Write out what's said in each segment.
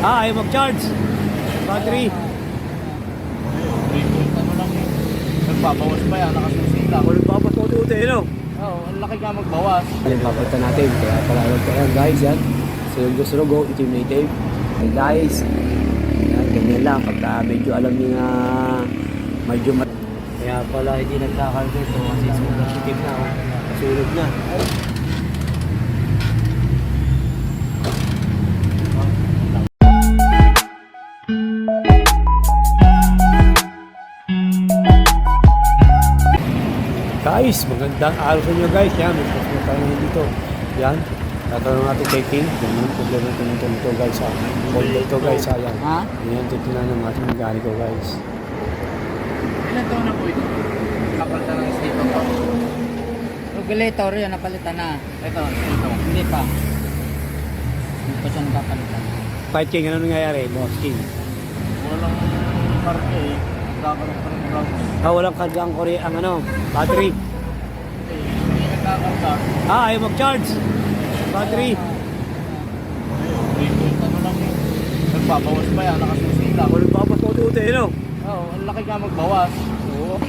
Ayaw mag-charge. Battery. Ano lang yun. Nagbabawas pa yan, nakasusi lang. Kung nagpapas mo ito, no? Oo, ang laki nga magbawas. Ayan, papunta natin. Kaya pala yan guys, yan. Surugo, ito yung native. Hey guys. Yan, ganyan lang. Pagka medyo alam nyo na medyo kaya pala hindi nagkakaldo ito kasi sobrang sikip na. Kasulog na. Guys, magandang araw sa inyo guys. Yan, may pasok tayo ngayon dito. Yan, tatanong natin kay King. Yan yung problema natin ito guys. Cold ito guys. Yan, yan, titinan ng ating mekaniko guys. Ilan taon na po ito? Kapalitan ng sticker po. Regulator yan, napalitan na. Ito. Hindi pa. Hindi pa siya napapalitan. Fight King, ano nangyayari? Boss King. Walang karga eh. Nagkakaroon pa rin vlog. Walang karga ang battery. Hindi nagkakarga. Ayaw mag-charge. Battery. Ano lang yun. Nagbabawas pa yan, nakasusi lang. Kung nagpapas mo ito, no? Oo, ang laki nga magbawas. Oo.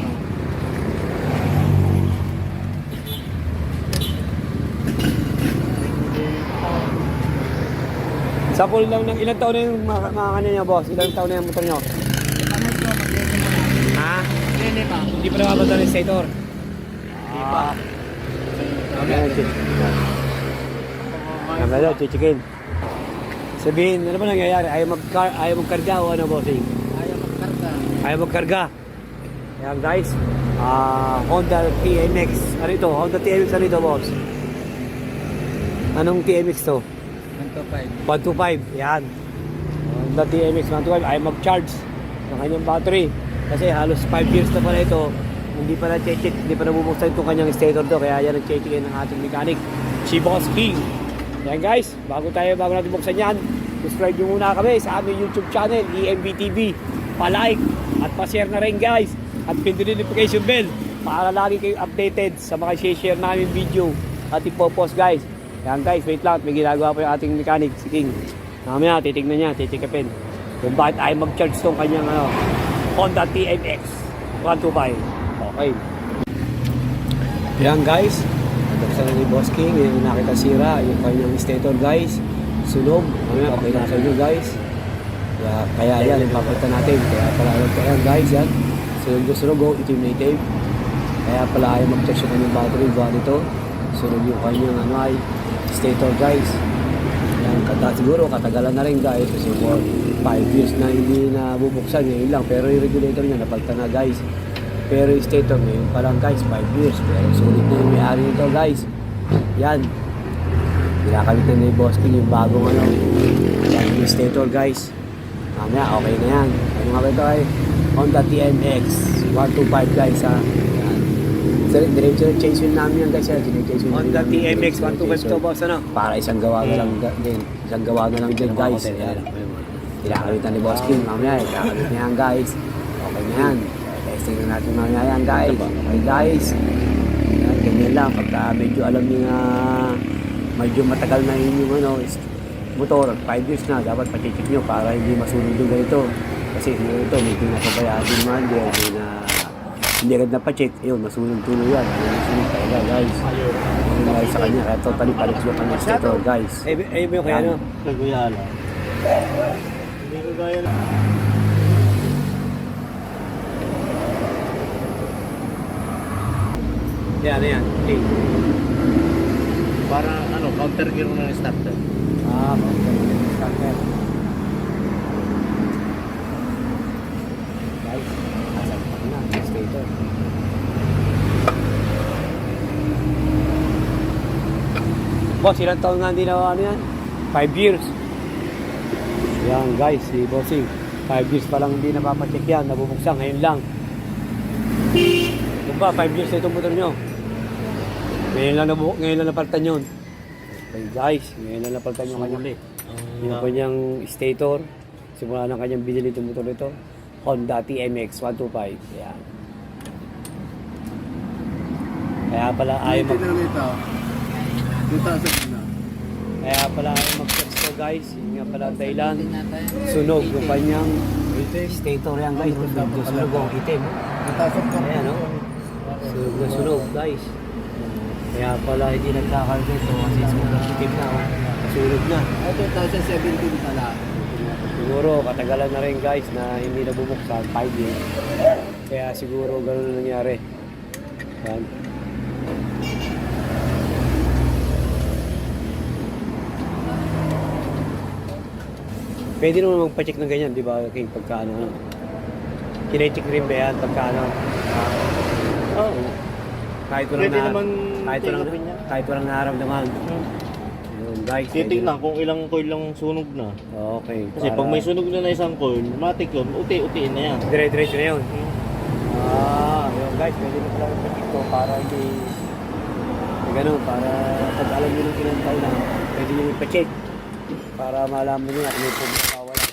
Sapol lang ng ilang taon na yung mga kanya boss? Ilang taon na yung motor nyo? Ha? Hindi pa. Hindi pa nakapagdala ng stator? Hindi pa. Ano daw, chichikin. Sabihin, ano ba nangyayari? Ayaw magkarga o ano bossing? Ayaw magkarga. Ayaw magkarga. Ayan guys, Honda TMX. Ano ito? Honda TMX ano ito boss? Anong TMX to? 125. 125, yan. Honda TMX 125, ayaw mag-charge ng kanyang battery. Kasi halos 5 years na pala ito, hindi pa na-check, hindi pa nabubuksan itong kanyang stator to. Kaya yan ang check ng ating mechanic, si Boss King. Yan guys, bago natin buksan yan, subscribe nyo muna kami sa aming YouTube channel, EMBTV. Pa-like at pa-share na rin guys. At pindutin notification bell para lagi kayo updated sa mga share namin video at ipopost guys. Yan guys, wait lang, may ginagawa pa yung ating mechanic, si King. Mamaya, titignan niya, titikapin kung bakit ay mag-charge tong kanyang Honda TMX 125. Okay. Yan guys, nabuksan na ni Boss King, yung nakita sira, yung kanyang stator guys, sunog. Mamaya, okay na sa inyo guys. Kaya yan, ipapalitan natin. Kaya pala yan guys, yan. Sunog, ito yung native. Kaya pala ay mag-charge yung kanyang battery, gawa nito. Sunog yung kanyang stator guys. Yan, siguro katagalan na rin guys kasi for 5 years na hindi na bubuksan ngayon lang, pero yung regulator niya napalitan na guys. Pero yung stator ngayon pa lang guys, 5 years, pero sulit na yung may-ari nito guys. Yan, ginakamit na ni Boss King yung bagong yan yung stator guys. Mamaya okay na yan. Ano nga ba ito ay Honda TMX 125 guys ha. Diretso na change wheel namin yan guys. Honda TMX 125 to boss ano? Para isang gawa na lang din. Isang gawa na lang din guys. Kinakalitan ni Boss King. Mamaya kinakalit na yan guys. Okay na yan. Testing na natin mamaya yan guys. Okay guys. Yan, ganyan lang. Pagka medyo alam nyo na medyo matagal na yun yung motor. 5 years na. Dapat pacheck nyo para hindi masunog yung ganito. Kasi ito medyo napabayaan din man. Hindi agad napacheck, yun, masunog-tunog yan. Masunog talaga, guys. Yung guys sa kanya, kaya totally paliklo ka ng stator, guys. Ay, mo kaya ano? Naguyala. Hindi ko gaya na. Yan, yan. Okay. Para counter gear mo ng starter. Starter. Guys, nasa na, stator. Boss, ilang taon nga hindi na yan? 5 years. Yan guys, si Bossing. 5 years pa lang hindi napapacheck yan. Nabubuksan ngayon lang. Kung ba, 5 years na itong motor nyo. Ngayon lang napalitan yun. Okay guys, ngayon lang napalitan yung kanyang stator. Simula ng kanyang binili itong motor nito. Honda TMX 125. Yan. Kaya pala ayaw mag... Kaya pala Kaya pala ayaw mag-charge to guys. Yun nga pala ang dahilan. Hindi natin. Sunog yung kanyang stator yan guys. Sunog ang itim. Ayan no. Sunog na sunog guys. Kaya pala hindi nagkakaroon ito kasi sobrang itim na. Sunog na. 2017 pala. Siguro katagalan na rin guys na hindi nabubuksan 5 years. Kaya siguro ganun na nangyari. Yan. Pwede naman magpa-check ng ganyan, di ba? King, pagka ano. Kine-check rin ba yan pagka ano? Oo. Kahit walang Pwede naman tingnan niya. Kahit walang naramdaman. Yun guys. Titignan kung ilang coil lang sunog na. Okay. Kasi pag may sunog na isang coil, matik yun, uti-utiin na yan. Dire-diretso na yun. Yun guys, pwede na pala mag-check to para hindi ganun, para pag alam nyo ng ilang taon na, pwede nyo ipa-check para malaman nyo na kung may problema pa wala.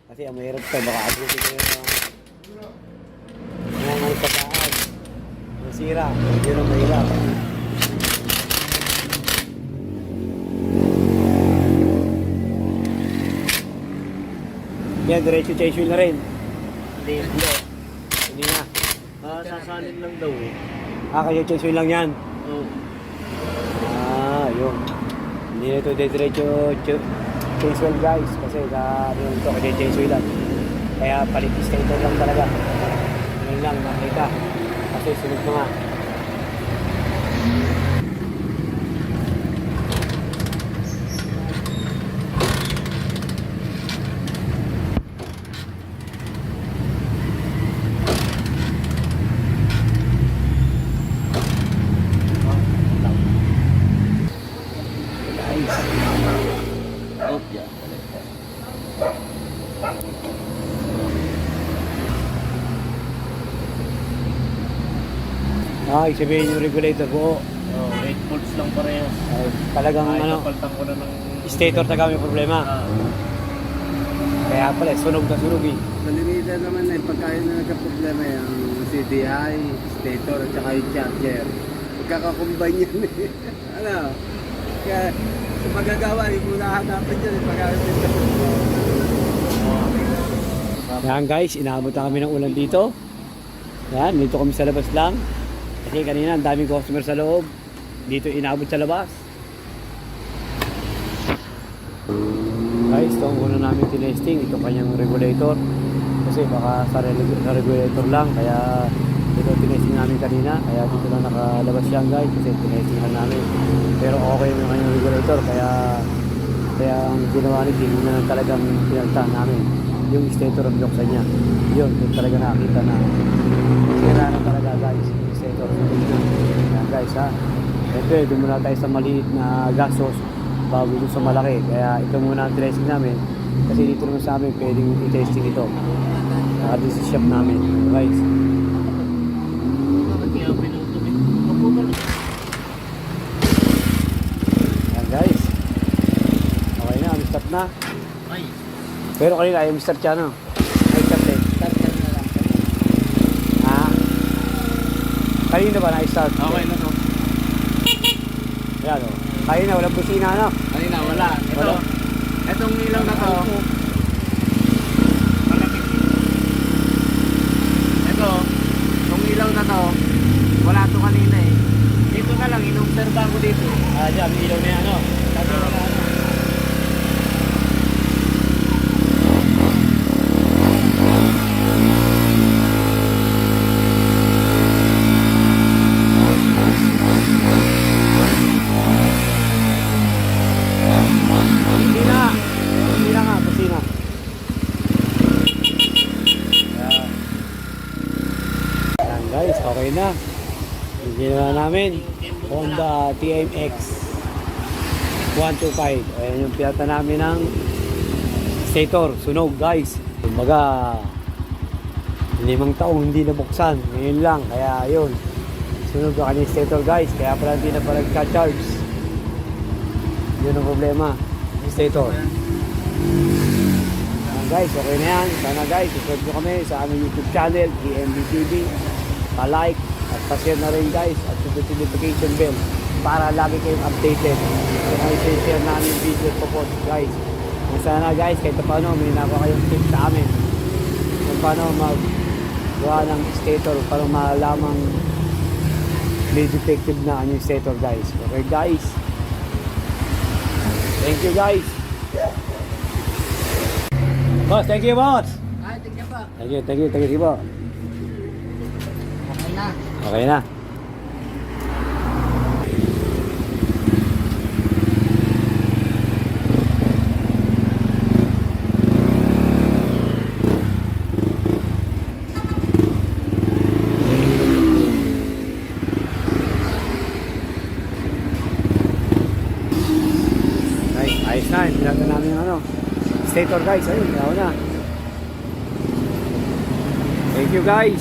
Kasi ang mahirap ka, baka abutin kayo ng ano pagkaan. Nasira, yun ang mahirap. Yan, diretso change wheel na rin. Hindi. Hindi na. Sasalin lang daw eh. Kayo change wheel lang yan. Oh. Yun. Hindi na ito diretso change wheel guys. Kasi yun ito, kaya change wheel lang. Kaya palit stator lang talaga. Yun lang, nakita. Kasi sunod na nga. Oh, yeah. Sabihin yung regulator ko. Oh, 8 volts lang pareho. Talagang Ay, ano, kapaltan ko na ng... stator talaga may problema. Kaya pala, sunog na sunog eh. Malimitan naman na pagkain na nagka-problema yung CDI, stator at saka yung charger. Magkakakumbine yan eh. Ano? Kaya sa magagawa, yung muna hanapan dyan yung pagkain nito. Yan guys, inaabot na kami ng ulan dito. Yan, dito kami sa labas lang. Kasi kanina ang daming customer sa loob. Dito inaabot sa labas. Guys, ito ang una namin tinesting. Ito kanyang regulator. Kasi baka sa regulator lang. Kaya ito tinesting namin kanina. Kaya dito lang nakalabas yan guys. Kasi tinesting lang namin. Pero okay yung kanyang regulator. Kaya ang ginawa nito, hindi na lang talagang pinagtaan namin. Yung stator ang binuksan niya. Yun talaga nakakita na sira na talaga guys. Yung stator. Yan guys ha. Ito doon muna tayo sa maliit na gastos bago doon sa malaki. Kaya ito muna ang testing namin. Kasi dito naman sa amin pwedeng i-testing ito. Dito sa shop namin. Guys. Yan guys. Okay na, start na. Ay. Pero kanina ayaw start siya no? Ay start din. Starter na lang. Kanina ba na-start? Okay na to. Yan o. Kanina walang busina no? Kanina, wala. Ito. Wala. Itong ilaw na to. Malamig. Ito. Itong ilaw na to. Wala to kanina eh. Dito na lang, inobserba ko dito. Diyan, may ilaw na yan no? Sabi ko na ano. Busina nga, busina. Yan guys, okay na. Yung ginawa namin, Honda TMX 125. Ayan yung pinata namin ng stator, sunog guys. Kumbaga 5 taong hindi nabuksan. Ngayon lang, kaya yun. Sunog ang kanyang stator guys. Kaya pala hindi na pala nagka-charge. Yun ang problema. Stator. Guys, okay na yan. Sana guys, subscribe nyo kami sa aming YouTube channel, DMB TV. Pa-like at pa-share na rin guys at pindot yung notification bell para lagi kayong updated. Kaya i-share namin yung video po guys. Kung sana guys, kahit paano may nakuha kayong tips sa amin kung paano magawa ng stator para malamang may defective na yung stator guys. Okay guys, thank you guys. Boss, thank you boss. Ay, tingnan pa. Thank you po. Okay na. Okay na. Ayos na, pinagda namin yung ano, stator guys, ayun, yaw na. Thank you guys.